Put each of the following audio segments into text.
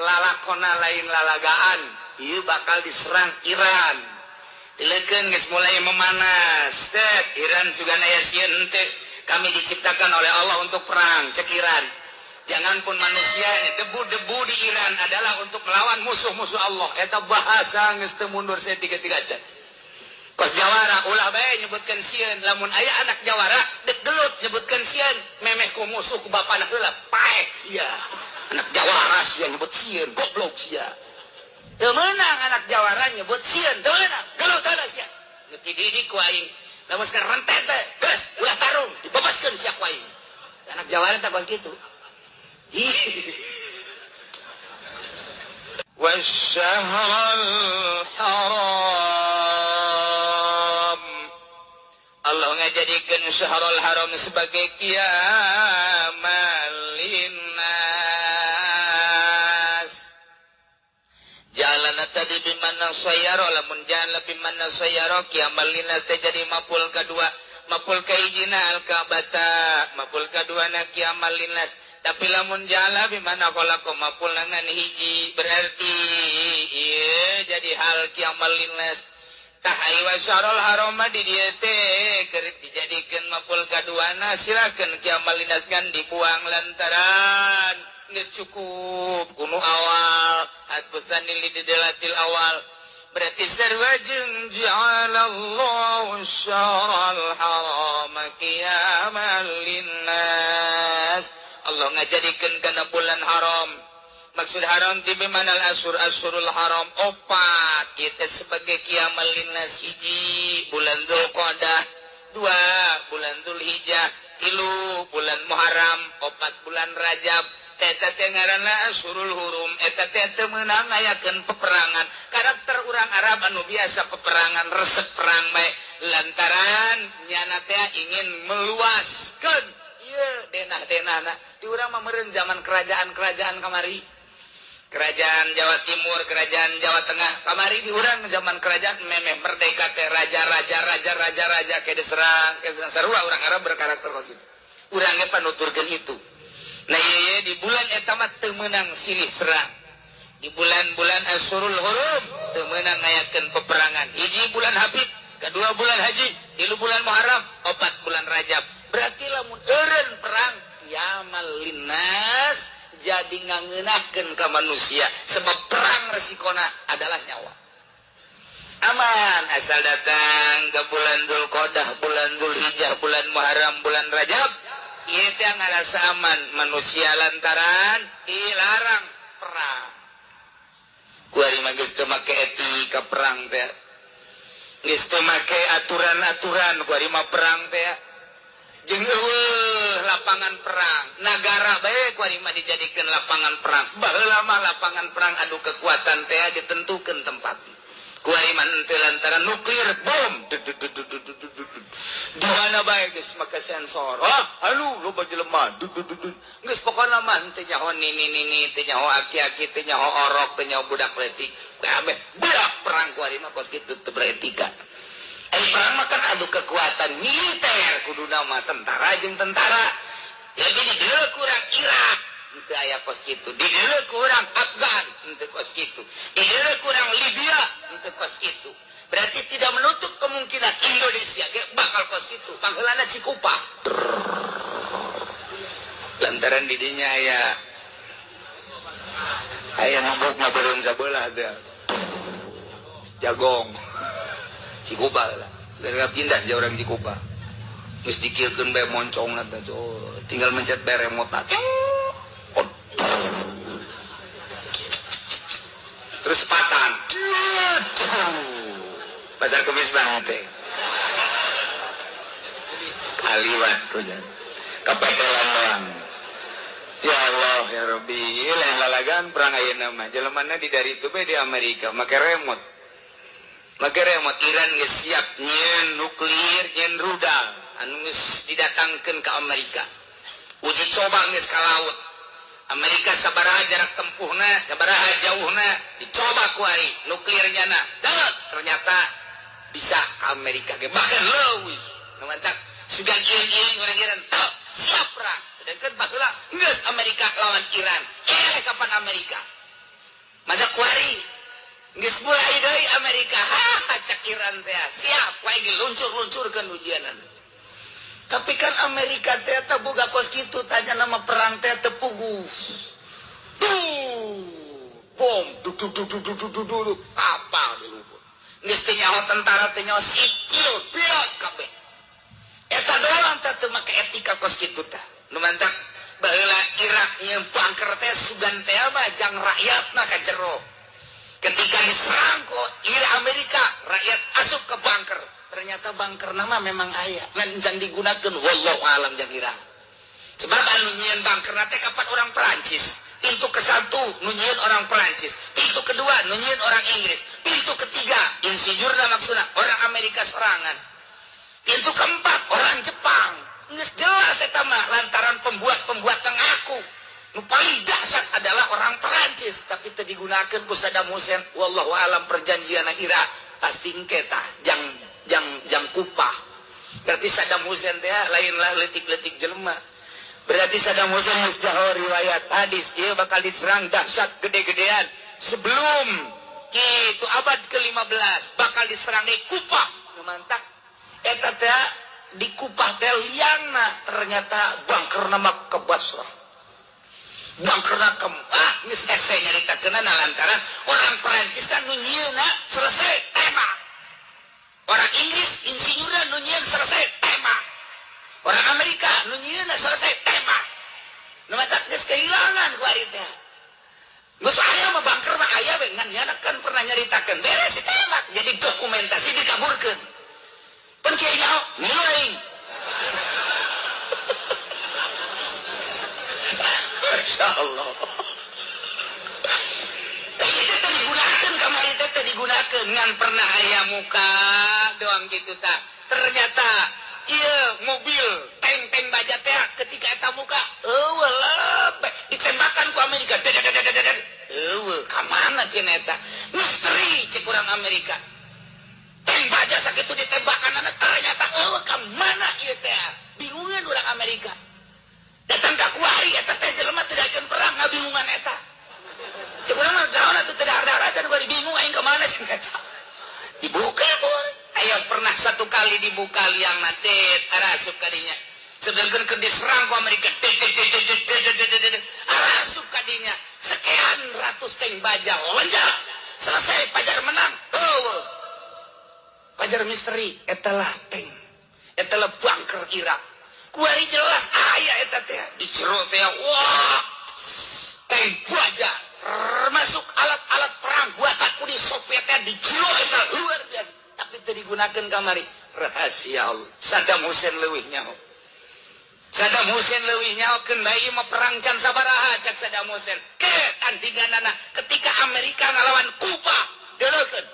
lalakona lain lalagaan ieu bakal diserang Iran. Dileukeun geus mulai memanas. Iran sugan aya sieun teh kami diciptakan oleh Allah untuk perang cek Iran. Jangan pun manusia, debu-debu di Iran adalah untuk melawan musuh-musuh Allah. Eta bahasa geus teu mundur saya tiga-tiga can. Kos Jawara ulah bae nyebutkeun sieun, lamun aya anak Jawara dek gelut nyebutkeun sieun, memeh ku musuh ku bapana heula paeh sia. Anak Jawara sia nyebut sieun, goblok sia. Teu meunang anak Jawara nyebut sieun, teu meunang, gelut heula sia. Nu ti didik ku aing. Lamun sekarang rentet teh, geus ulah tarung, dibebaskeun sia ku aing. Anak Jawara teh kos kitu. Wasyahrul haram Allah ngajadikeun syahrul haram sebagai qiyamal linnas. Jalan tadi bimana sayaro lamun jalan bimana sayaro qiyamal linnas teh jadi maful kadua, maful kahijina al-kabata, maful kaduana qiyamal linnas. Tapi lamun jala bimana kholaqo maful nangan hiji berarti ieu jadi hal qiyamal linnas. Tahai wa syarul haram di dieu teh keur dijadikeun maful kaduana silakeun qiyamal linnas kan dibuang lantaran geus cukup kunu awal atbusan lidalatil awal. Berarti sarwajeng ja'alallahu syarul haram qiyamal linnas. Allah ngajadikeun kana bulan haram. Maksud haram ti bimanal asyurul haram opat kita sebagai qiyamal linnas. Hiji bulan Dzulqa'dah, dua bulan Dzulhijjah, tilu bulan Muharram, opat bulan Rajab. Eta teh ngaranna asyurul hurum. Eta teh teu meunang ngayakeun peperangan. Karakter urang Arab anu biasa peperangan resep perang bae lantaran nyana teh ingin meluaskeun denah-denahna di urang mah meureun zaman kerajaan-kerajaan kamari. Kerajaan Jawa Timur, kerajaan Jawa Tengah kamari di urang zaman kerajaan memeh merdeka teh raja ke diserang sarua urang Arab berkarakter kos kitu. Urang ge panuturkeun itu. Nah ieu di bulan eta mah teu meunang silih serang. Di bulan-bulan Asyurul Hurum teu meunang ngayakeun peperangan. Hiji bulan Habib, kedua bulan Haji, tilu bulan Muharram, opat bulan Rajab. Berarti lamun eureun perang qiyamal linnas jadi ngangeunakeun ka manusia sebab perang resikona adalah nyawa. Aman asal datang ke bulan Dzulqa'dah, bulan Dzulhijjah, bulan Muharram, bulan Rajab, ieu teh ngarasa aman manusia lantaran dilarang perang. Kuari mah geus teu make etika perang teh. Geus teu make aturan-aturan kuari mah perang teh. Jeung eueuh lapangan perang nagara bae kuari mah dijadikeun lapangan perang. Baheula mah lapangan perang adu kekuatan teh ditentukeun tempat. Kuari mah teu lantaran nuklir bom. Di mana bae geus make sensor. Halo loba jelema. Geus pokona mah teu nyaho nini teu nyaho aki-aki teu nyaho orok teu nyaho budak leutik. Kabeh budak perang kuari mah kos kitu teu beretika. Perang mah kan adu kekuatan militer kudu nama tentara jeung tentara. Jadi di dieu kurang Irak teu aya kos kitu. Di dieu kurang Afgan teu kos kitu. Di dieu kurang Libya teu kos kitu. Berarti tidak menutup kemungkinan Indonesia ge bakal kos kitu. Pangheulana Cikupa. Lantaran di dinya aya ngambok mah beureum sabelah teh. Jagong. Cikupa lah. Gara pindah sih orang Cikupa. Geus dikieulkeun bae moncongna teh. Tinggal mencet bae remote. Terus patan. Pasar Kemis banget teh. Kaliwat kujan. Kepetelan doang. Ya Allah ya Rabbi, lain lalagan perang ayeuna mah. Jelemana di dari itu bae di Amerika make remote. Maka remote Iran geus siap nyeun nuklir nyeun rudal anu geus didatangkeun ka Amerika. Uji coba geus ka laut. Amerika sabaraha jarak tempuhna, sabaraha jauhna, dicoba ku ari nuklirnya na. Ternyata bisa ke Amerika ge bahkan leuwih nu mantap sugan ieu-ieu urang Iran siap perang sedangkan baheula geus Amerika lawan Iran kapan Amerika mada kuari geus mulai deui Amerika cak Iran teh siap wae diluncur-luncurkeun ujianan tapi kan Amerika teh boga kos kitu tanya nama perang teh teu puguh bom duduk kapal dilubur geus teh nyaho tentara teh nyaho sipil pilot kabeh eta doang teh make etika kos kitu teh nu mantap baheula Irak yang bunker teh sugan teh mah jang rakyatna ka jero ketika diserang kok Amerika rakyat asup ke bunker ternyata bunker nama memang aya ngan jang digunakeun wallahu alam jang Irak sebab anu nyieun bunker teh kapan orang Perancis pintu ke-1 nunyian orang Perancis, pintu kedua nunyian orang Inggris, pintu ketiga insinyurna maksudna orang Amerika serangan, pintu keempat orang Jepang. Geus jelas eta mah lantaran pembuat ngaku nu paling dahsyat adalah orang Perancis tapi teu digunakeun ku Saddam Hussein wallahu alam perjanjianna Irak pasti engke tah jang kupah berarti Saddam Hussein teh lainlah leutik-leutik jelema. Berarti Saddam Hussein musjahor riwayat hadis dia bakal diserang dahsyat gede-gedean sebelum itu abad ke-15 bakal diserang di Kupah mantap eta teh di Kupah teh liangna ternyata bunker nama ke Basrah bunkerna ke geus ese nyaritakeunna lantaran orang Perancis kan nu nyieunna selesai tema orang Inggris insinyurna nu nyieun selesai tema orang Amerika nu nyieunna selesai tema nu mata geus kehilangan ku ari teh geus aya mah bunker mah aya we ngan nyana kan pernah nyaritakeun beres si tema jadi dokumentasi dikaburkeun pan kieu nyaho mulai masyaallah teh digunakeun kamari teh digunakeun ngan pernah aya muka doang gitu tah ternyata iya mobil tank baja teh ketika eta muka eueuh ditembakkan ku Amerika eueuh ka mana cenah eta misteri cek urang Amerika tank baja sakitu ditembakkan ternyata eueuh ka mana ieu teh bingungan urang Amerika datang ka kuari eta teh jelema teu daekeun perang ngabingungan eta cek urang mah naon atuh teu dar-daracan gua bingung aing ka mana cenah eta dibuka bor ayo pernah satu kali dibuka liang nadet arasup kadinya sedangkan ke diserang ku Amerika arasup kadinya sekian ratus tank baja lonjak selesai pajar menang pajar misteri etalah tank etalah bunker Irak kuari jelas aya eta teh di jero teh wah tank baja termasuk alat-alat perang buatan Uni Soviet di jero eta luar biasa tapi teu digunakeun kamari rahasia Allah Saddam Hussein leuwih nyaho Saddam Hussein leuwih nyahokeun bae mah perang can sabaraha cak Saddam Hussein ke antiganana ketika Amerika ngalawan Kuba deulekeun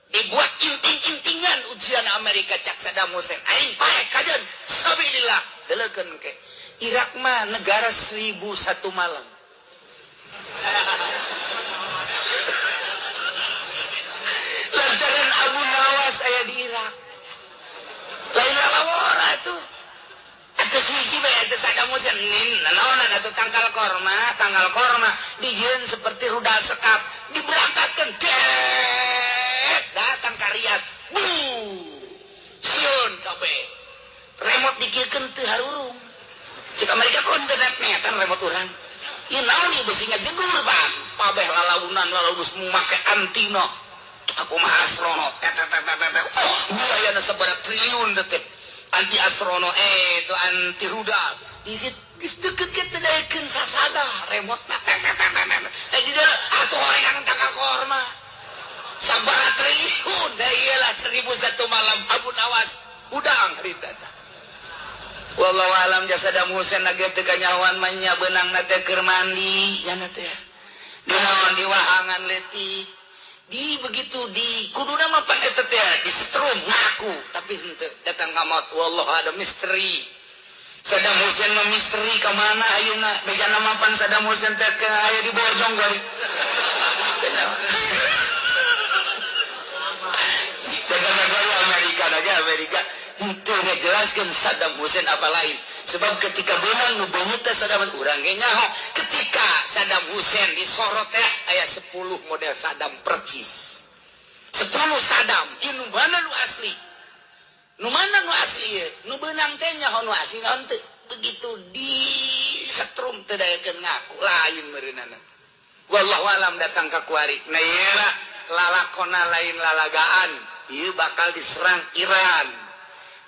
dibuat inting-intingan ujian Amerika cak Saddam Hussein aing pae kajen sabilillah deulekeun ke Irak mah negara 1001 malam lantaran Abu Nawas aya di Irak lain lalawara tuh atau sisi bae atau Saddam Hussein naonan atau tangkal korma dijieun seperti rudal sekap diberangkatkan datang ka Riyadh sieun kabeh remote dikiekeun teu harurung cek Amerika kontenet netan remote urang ieu naon ieu besinya jegur bang pabeh lalaunan semua make antino aku mah astronot biayana sabaraha triliun teh anti astrono itu anti rudal geus deukeut ge teu daekeun sasada remote-na di dieu atuh horengan tangkal korma sabaraha triliun da ieu lah 1001 malam Abu Nawas udang harita tah wallahu alam Saddam Hussein lagi teu kanyawan mah nya beunangna teh keur mandi nya teh dinaon di wahangan leutik di begitu di kuduna mah pan eta teh di strum ngaku tapi henteu datang ka maut wallahu ada misteri Saddam Hussein mah misteri ka mana ayeuna bejana mapan Saddam Hussein teh ke aya di bojong gari dagang lagi Amerika itu jelaskan Saddam Hussein apa lain sebab ketika benang nu beungeut teh Saddam urang ge nyaho ketika Saddam Hussein disorot teh aya 10 model Saddam percis 10 Saddam ini mana nu asli nu mana nu asli nu beunang teh nyaho nu asli naon teh begitu di setrum teu dayakeun ngaku lain meureunana wallahu alam datang ka kuari nah ieu lalakona lain lalagaan ieu bakal diserang Iran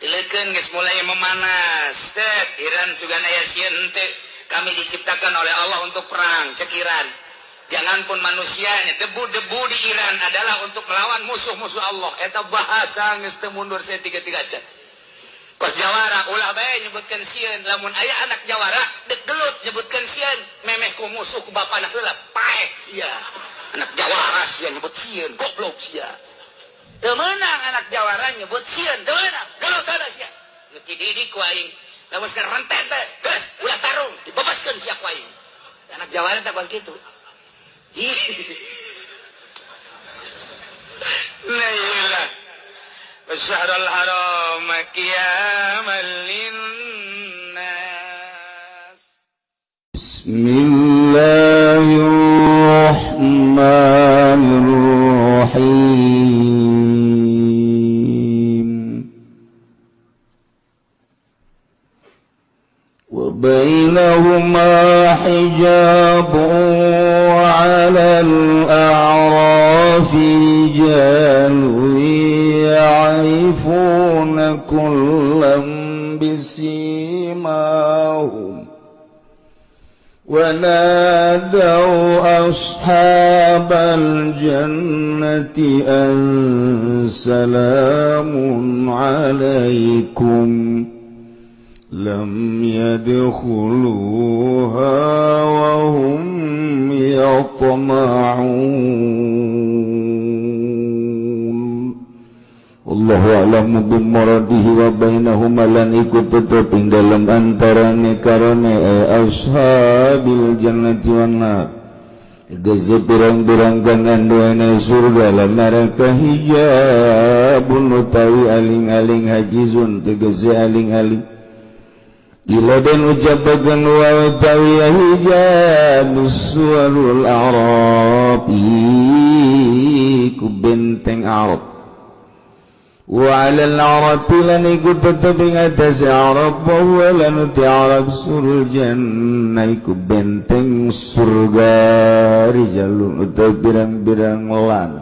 dileukeun geus mulai memanas teh Iran sugana aya sieun teh kami diciptakan oleh Allah untuk perang cek Iran janganpun manusianya debu-debu di Iran adalah untuk melawan musuh-musuh Allah eta bahasa geus teu mundur saeutik-eutik aja kos jawara ulah bae nyebutkeun sieun lamun aya anak jawara dek gelut nyebutkeun sieun memeh ku musuh ku bapana heula paeh sia anak jawara sia nyebut sieun goblok sia teu meunang anak jawara nyebut sieun teu meunang gelut heula sia nu dididik ku aing lamun sekarang rentet teh geus ulah tarung dibebaskeun sia ku aing anak jawara teh kuat kitu nah iyalah الشهر الحرام قياما للناس بسم الله الرحمن الرحيم وبينهما حجاب وعلى الأعراف رجال يعرفون كلا بسيماهم ونادوا أصحاب الجنة أن سلام عليكم لم يدخلوها وهم يطمعون Allahu a'lamu bimuradihi wa bainahuma lan iku teteping dalam antarane karone ashabil jannati wan nar tegese pirang-pirang kang ngandhuane surga lan neraka hijabun utawi aling-aling hajizun tegese aling-aling ila dan ucapakan wa utawi hijabus suwarul a'rabi ku benteng Arab وعلى العرب لن يكون تتبع atas Arab bahwa lan uti Arab surul jannah iku benteng surga rijalun utai birang-birang lan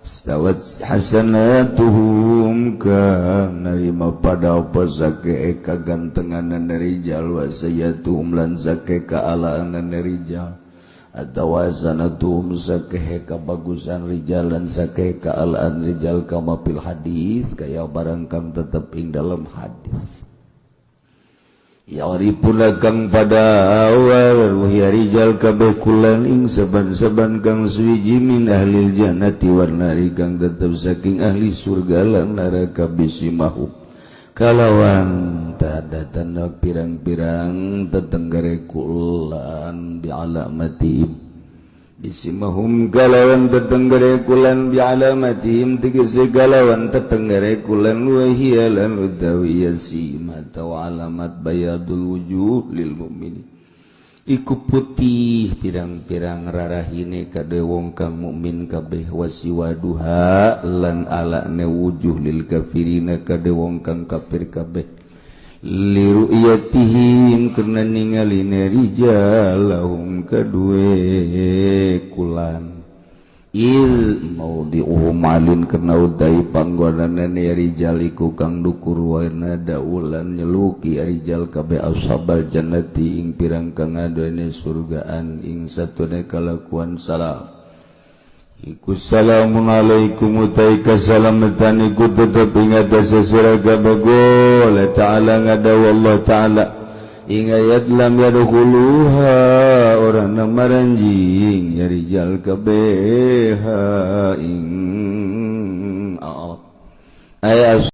stawat hasanatuhum kang narima pada apa sake kagantenganan rijal wa sayyatuhum lan sake kaalaanan rijal atau sanatuhum sakeh kabagusan rijal dan sakeh kaalaan rijal kama fil hadis kaya barang kang tetep ing dalam hadis ya'rifuna kang pada awal ya rijal kabeh kulan ing saban-saban kang suwiji min ahli jannati wan nari kang tetep saking ahli surga lan neraka bisimahum kalawan tanda-tanda pirang-pirang tetenggere kulan bi'alamatihim bisimahum kalawan tetenggere kulan bi'alamatihim tegese kalawan tetenggere kulan wahiyalan utawi yasima atau alamat bayadul wujuh lil mu'minin iku putih pirang-pirang rarahine kade wong kang mukmin kabeh wasiwaduha lan alane wujuh lil kafirina kade wong kang kafir kabeh liru'yatihim karena ningaline rijalahum kadue kulan il maudi'uhum alin karena udai panggonanane rijal iku kang dukur warna daulan nyeluki rijal kabeh ashabal jannati ing pirang kang aduane surgaan ing satune kalakuan salam iku salamun alaikum utai kasalamatan iku tetep ing atase surga bagol ta'ala ngadawa Allah ta'ala ing ayat lam yadkhuluha orang namaranjing ya rijal kabeha ing ayat